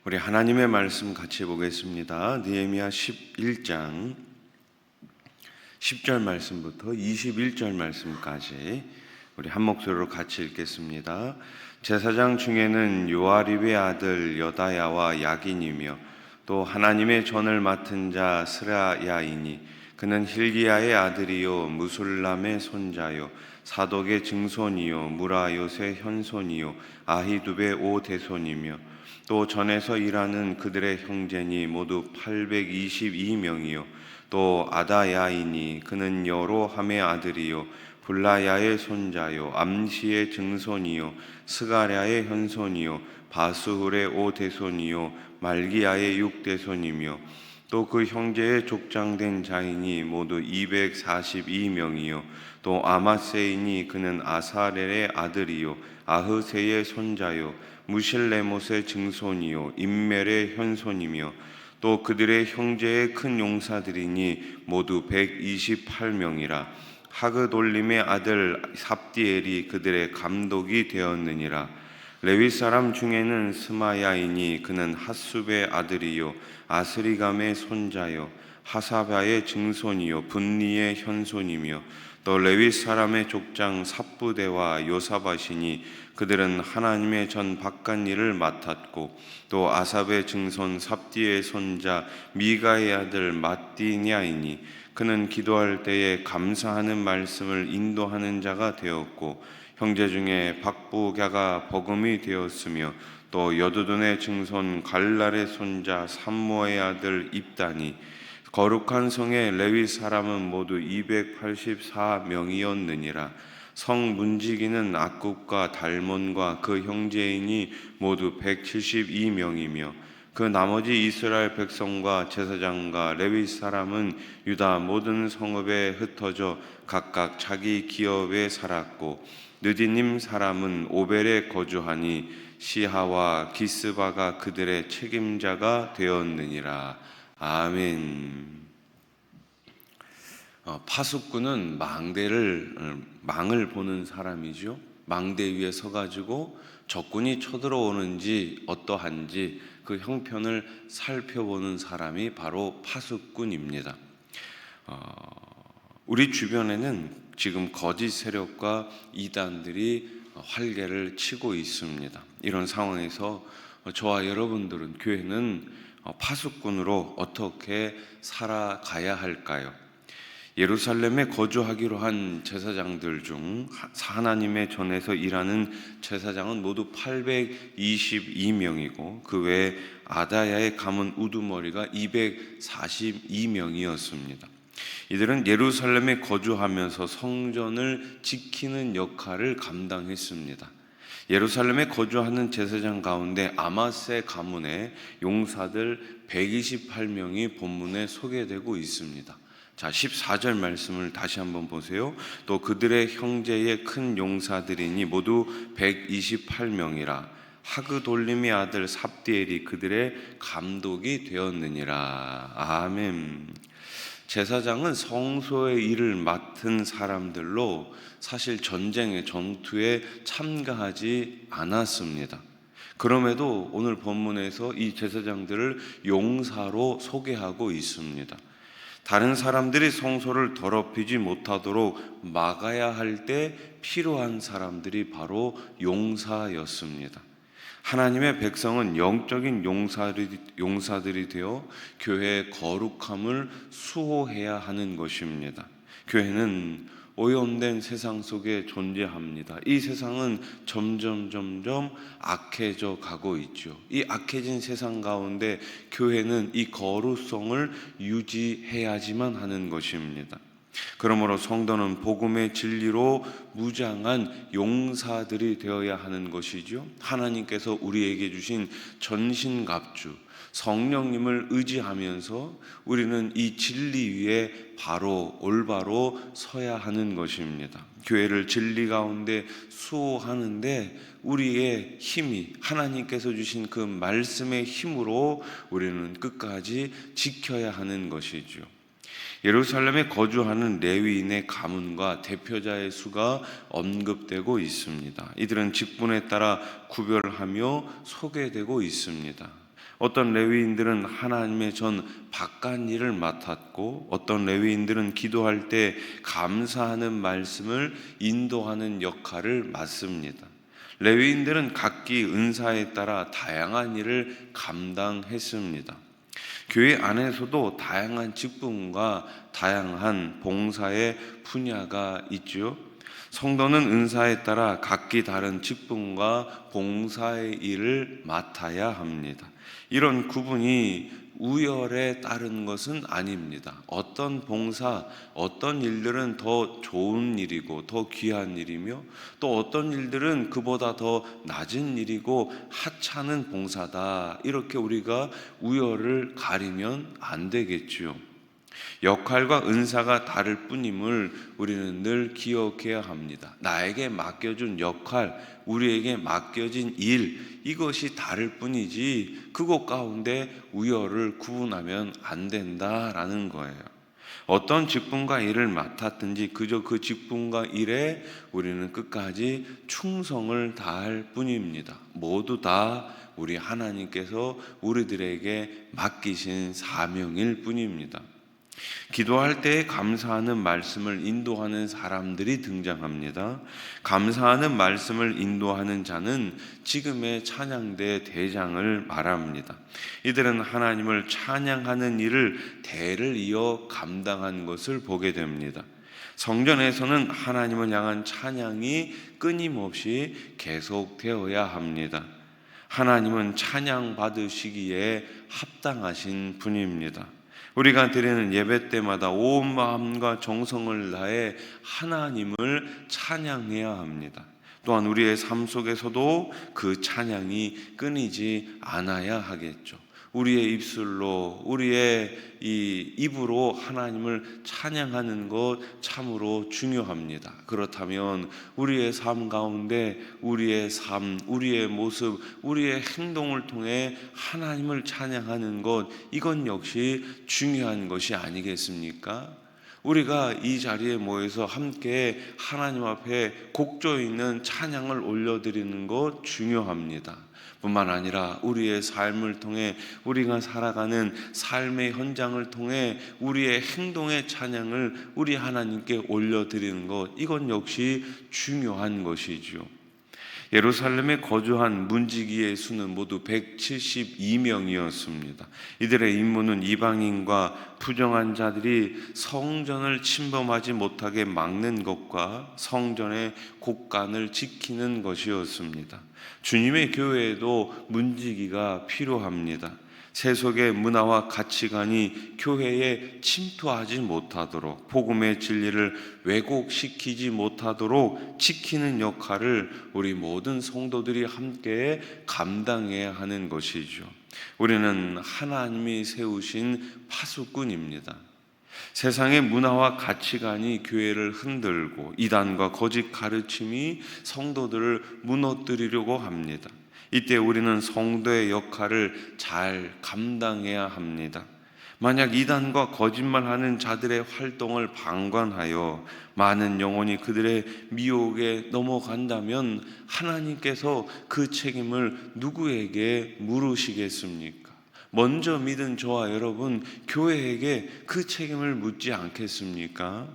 우리 하나님의 말씀 같이 보겠습니다. 느헤미야 11장 10절 말씀부터 21절 말씀까지 우리 한 목소리로 같이 읽겠습니다. 제사장 중에는 요아립의 아들 여다야와 야긴이며 또 하나님의 전을 맡은 자 스라야이니 그는 힐기야의 아들이요 무술람의 손자요 사독의 증손이요 무라요의 현손이요 아히두베의 오대손이며 또 전에서 일하는 그들의 형제니 모두 822명이요 또 아다야이니 그는 여로함의 아들이요 블라야의 손자요 암시의 증손이요 스가랴의 현손이요 바스훌의 오대손이요 말기야의 육대손이며 또 그 형제의 족장된 자인이 모두 242명이요 또 아마세이니 그는 아사렐의 아들이요 아흐세의 손자요 무실레못의 증손이요 임멜의 현손이며 또 그들의 형제의 큰 용사들이니 모두 128명이라 하그돌림의 아들 삽디엘이 그들의 감독이 되었느니라. 레위 사람 중에는 스마야이니 그는 핫숲의 아들이요 아스리감의 손자요 하사바의 증손이요 분니의 현손이며 또 레위 사람의 족장 삽부대와 요사바시니 그들은 하나님의 전 바깥일을 맡았고 또 아삽의 증손 삽디의 손자 미가의 아들 마띠냐이니 그는 기도할 때에 감사하는 말씀을 인도하는 자가 되었고 형제 중에 박부갸가 버금이 되었으며 또 여두둔의 증손 갈랄의 손자 삼모의 아들 입다니 거룩한 성의 레위 사람은 모두 284명이었느니라. 성 문지기는 악굽과 달몬과 그 형제인이 모두 172명이며 그 나머지 이스라엘 백성과 제사장과 레위 사람은 유다 모든 성읍에 흩어져 각각 자기 기업에 살았고 느디님 사람은 오벨에 거주하니 시하와 기스바가 그들의 책임자가 되었느니라. 아멘. 파수꾼은 망을 보는 사람이죠. 망대 위에 서가지고 적군이 쳐들어오는지 어떠한지 그 형편을 살펴보는 사람이 바로 파수꾼입니다. 우리 주변에는 지금 거짓 세력과 이단들이 활개를 치고 있습니다. 이런 상황에서 저와 여러분들은 교회는 파수꾼으로 어떻게 살아가야 할까요? 예루살렘에 거주하기로 한 제사장들 중 하나님의 전에서 일하는 제사장은 모두 822명이고 그 외에 아다야의 가문 우두머리가 242명이었습니다. 이들은 예루살렘에 거주하면서 성전을 지키는 역할을 감당했습니다. 예루살렘에 거주하는 제사장 가운데 아마세 가문의 용사들 128명이 본문에 소개되고 있습니다. 자, 14절 말씀을 다시 한번 보세요. 또 그들의 형제의 큰 용사들이니 모두 128명이라 하그돌림의 아들 삽디엘이 그들의 감독이 되었느니라. 아멘. 제사장은 성소의 일을 맡은 사람들로 사실 전투에 참가하지 않았습니다. 그럼에도 오늘 본문에서 이 제사장들을 용사로 소개하고 있습니다. 다른 사람들이 성소를 더럽히지 못하도록 막아야 할 때 필요한 사람들이 바로 용사였습니다. 하나님의 백성은 영적인 용사들이 되어 교회의 거룩함을 수호해야 하는 것입니다. 교회는 오염된 세상 속에 존재합니다. 이 세상은 점점 악해져 가고 있죠. 이 악해진 세상 가운데 교회는 이 거룩성을 유지해야지만 하는 것입니다. 그러므로 성도는 복음의 진리로 무장한 용사들이 되어야 하는 것이죠. 하나님께서 우리에게 주신 전신갑주 성령님을 의지하면서 우리는 이 진리 위에 올바로 서야 하는 것입니다. 교회를 진리 가운데 수호하는데 우리의 힘이 하나님께서 주신 그 말씀의 힘으로 우리는 끝까지 지켜야 하는 것이죠. 예루살렘에 거주하는 레위인의 가문과 대표자의 수가 언급되고 있습니다. 이들은 직분에 따라 구별하며 소개되고 있습니다. 어떤 레위인들은 하나님의 전 바깥 일을 맡았고, 어떤 레위인들은 기도할 때 감사하는 말씀을 인도하는 역할을 맡습니다. 레위인들은 각기 은사에 따라 다양한 일을 감당했습니다. 교회 안에서도 다양한 직분과 다양한 봉사의 분야가 있죠. 성도는 은사에 따라 각기 다른 직분과 봉사의 일을 맡아야 합니다. 이런 구분이 우열에 따른 것은 아닙니다. 어떤 봉사, 어떤 일들은 더 좋은 일이고 더 귀한 일이며, 또 어떤 일들은 그보다 더 낮은 일이고 하찮은 봉사다, 이렇게 우리가 우열을 가리면 안 되겠지요. 역할과 은사가 다를 뿐임을 우리는 늘 기억해야 합니다. 나에게 맡겨준 역할, 우리에게 맡겨진 일, 이것이 다를 뿐이지 그것 가운데 우열을 구분하면 안 된다라는 거예요. 어떤 직분과 일을 맡았든지 그저 그 직분과 일에 우리는 끝까지 충성을 다할 뿐입니다. 모두 다 우리 하나님께서 우리들에게 맡기신 사명일 뿐입니다. 기도할 때 감사하는 말씀을 인도하는 사람들이 등장합니다. 감사하는 말씀을 인도하는 자는 지금의 찬양대 대장을 말합니다. 이들은 하나님을 찬양하는 일을 대를 이어 감당한 것을 보게 됩니다. 성전에서는 하나님을 향한 찬양이 끊임없이 계속되어야 합니다. 하나님은 찬양 받으시기에 합당하신 분입니다. 우리가 드리는 예배 때마다 온 마음과 정성을 다해 하나님을 찬양해야 합니다. 또한 우리의 삶 속에서도 그 찬양이 끊이지 않아야 하겠죠. 우리의 입술로, 우리의 이 입으로 하나님을 찬양하는 것 참으로 중요합니다. 그렇다면 우리의 삶 가운데 우리의 삶, 우리의 모습, 우리의 행동을 통해 하나님을 찬양하는 것, 이건 역시 중요한 것이 아니겠습니까? 우리가 이 자리에 모여서 함께 하나님 앞에 곡조 있는 찬양을 올려드리는 것 중요합니다. 뿐만 아니라 우리의 삶을 통해, 우리가 살아가는 삶의 현장을 통해 우리의 행동의 찬양을 우리 하나님께 올려드리는 것, 이건 역시 중요한 것이죠. 예루살렘에 거주한 문지기의 수는 모두 172명이었습니다. 이들의 임무는 이방인과 부정한 자들이 성전을 침범하지 못하게 막는 것과 성전의 곳간을 지키는 것이었습니다. 주님의 교회에도 문지기가 필요합니다. 세속의 문화와 가치관이 교회에 침투하지 못하도록, 복음의 진리를 왜곡시키지 못하도록 지키는 역할을 우리 모든 성도들이 함께 감당해야 하는 것이죠. 우리는 하나님이 세우신 파수꾼입니다. 세상의 문화와 가치관이 교회를 흔들고 이단과 거짓 가르침이 성도들을 무너뜨리려고 합니다. 이때 우리는 성도의 역할을 잘 감당해야 합니다. 만약 이단과 거짓말하는 자들의 활동을 방관하여 많은 영혼이 그들의 미혹에 넘어간다면 하나님께서 그 책임을 누구에게 물으시겠습니까? 먼저 믿은 저와 여러분, 교회에게 그 책임을 묻지 않겠습니까?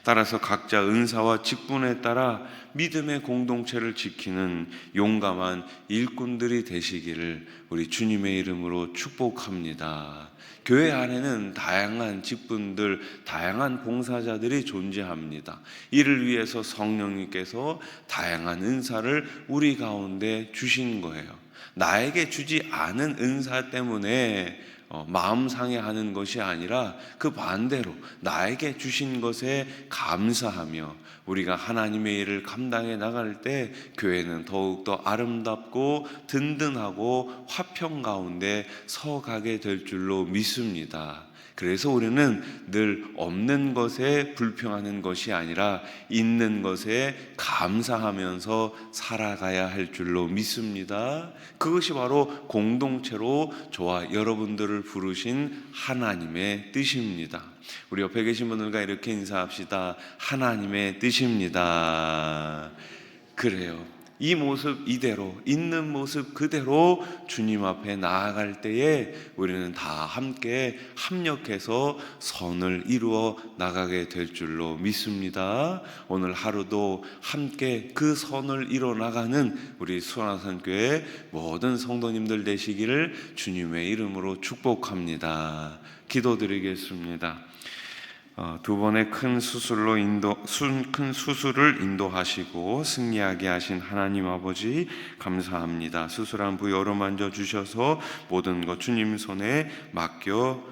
따라서 각자 은사와 직분에 따라 믿음의 공동체를 지키는 용감한 일꾼들이 되시기를 우리 주님의 이름으로 축복합니다. 교회 안에는 다양한 직분들, 다양한 봉사자들이 존재합니다. 이를 위해서 성령님께서 다양한 은사를 우리 가운데 주신 거예요. 나에게 주지 않은 은사 때문에 마음 상해하는 것이 아니라 그 반대로 나에게 주신 것에 감사하며 우리가 하나님의 일을 감당해 나갈 때 교회는 더욱더 아름답고 든든하고 화평 가운데 서가게 될 줄로 믿습니다. 그래서 우리는 늘 없는 것에 불평하는 것이 아니라 있는 것에 감사하면서 살아가야 할 줄로 믿습니다. 그것이 바로 공동체로 저와 여러분들을 부르신 하나님의 뜻입니다. 우리 옆에 계신 분들과 이렇게 인사합시다. 하나님의 뜻입니다. 그래요. 이 모습 이대로, 있는 모습 그대로 주님 앞에 나아갈 때에 우리는 다 함께 합력해서 선을 이루어 나가게 될 줄로 믿습니다. 오늘 하루도 함께 그 선을 이루어 나가는 우리 수원하산교회 모든 성도님들 되시기를 주님의 이름으로 축복합니다. 기도드리겠습니다. 두 번의 큰 수술을 인도하시고 승리하게 하신 하나님 아버지 감사합니다. 수술한 부위 어루만져 주셔서 모든 것 주님 손에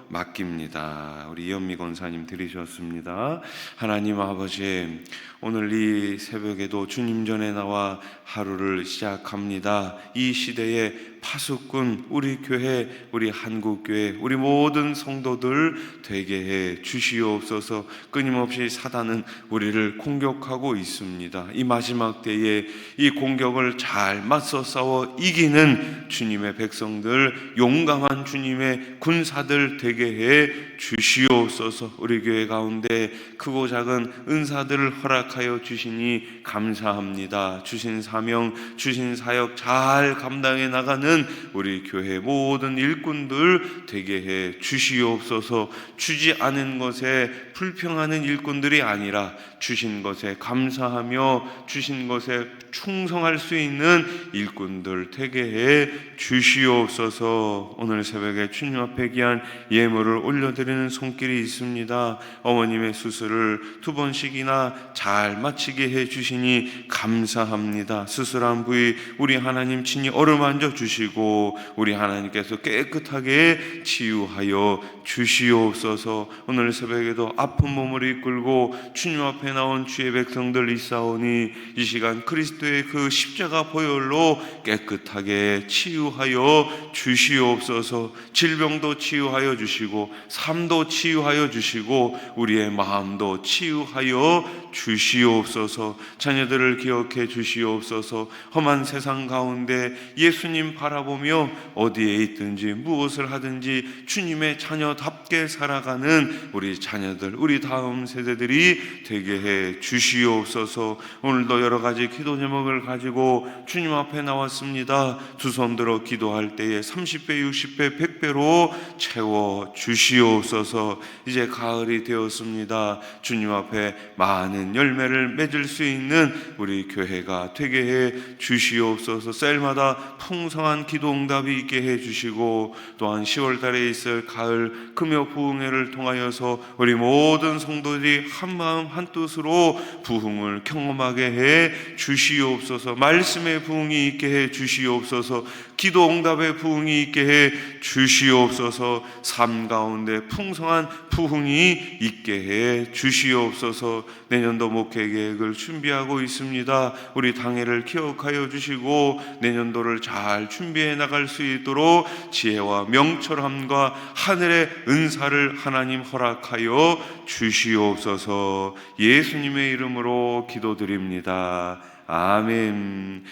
맡깁니다. 우리 이현미 권사님 들으셨습니다. 하나님 아버지, 오늘 이 새벽에도 주님 전에 나와 하루를 시작합니다. 이 시대에 파수꾼 우리 교회, 우리 한국교회, 우리 모든 성도들 되게 해 주시옵소서. 끊임없이 사단은 우리를 공격하고 있습니다. 이 마지막 때에 이 공격을 잘 맞서 싸워 이기는 주님의 백성들, 용감한 주님의 군사들 되게 해 주시옵소서. 우리 교회 가운데 크고 작은 은사들을 허락하여 주시니 감사합니다. 주신 사명, 주신 사역 잘 감당해 나가는 우리 교회 모든 일꾼들 되게 해 주시옵소서. 주지 않은 것에 불평하는 일꾼들이 아니라 주신 것에 감사하며 주신 것에 충성할 수 있는 일꾼들 되게 해 주시옵소서. 오늘 새벽에 주님 앞에 귀한 예물을 올려드리는 손길이 있습니다. 어머님의 수술을 2번씩이나 잘 마치게 해 주시니 감사합니다. 수술한 부위 우리 하나님 친히 어루만져 주시고 우리 하나님께서 깨끗하게 치유하여 주시옵소서. 오늘 새벽에도 아픈 몸을 이끌고 주님 앞에 나온 주의 백성들 있사오니 이 시간 그리스도의 그 십자가 보혈로 깨끗하게 치유하여 주시옵소서. 질병도 치유하여 주시고 삶도 치유하여 주시고 우리의 마음도 치유하여 주시옵소서. 자녀들을 기억해 주시옵소서. 험한 세상 가운데 예수님 바라보며 어디에 있든지 무엇을 하든지 주님의 자녀답게 살아가는 우리 자녀들, 우리 다음 세대들이 되게 해 주시옵소서. 오늘도 여러 가지 기도 제목을 가지고 주님 앞에 나왔습니다. 두 손 들어 기도할 때에 30배, 60배, 100배로 채워 주시옵소서. 이제 가을이 되었습니다. 주님 앞에 많은 열매를 맺을 수 있는 우리 교회가 되게 해 주시옵소서. 셀마다 풍성한 기도 응답이 있게 해 주시고 또한 10월 달에 있을 가을 금요 부흥회를 통하여서 우리 모든 성도들이 한마음 한뜻으로 부흥을 경험하게 해 주시옵소서. 말씀의 부흥이 있게 해 주시옵소서. 기도 응답의 부흥이 있게 해 주시옵소서. 삶 가운데 풍성한 부흥이 있게 해 주시옵소서. 내년도 목회 계획을 준비하고 있습니다. 우리 당회를 기억하여 주시고 내년도를 잘 준비해 나갈 수 있도록 지혜와 명철함과 하늘의 은사를 하나님 허락하여 주시옵소서. 예수님의 이름으로 기도드립니다. 아멘.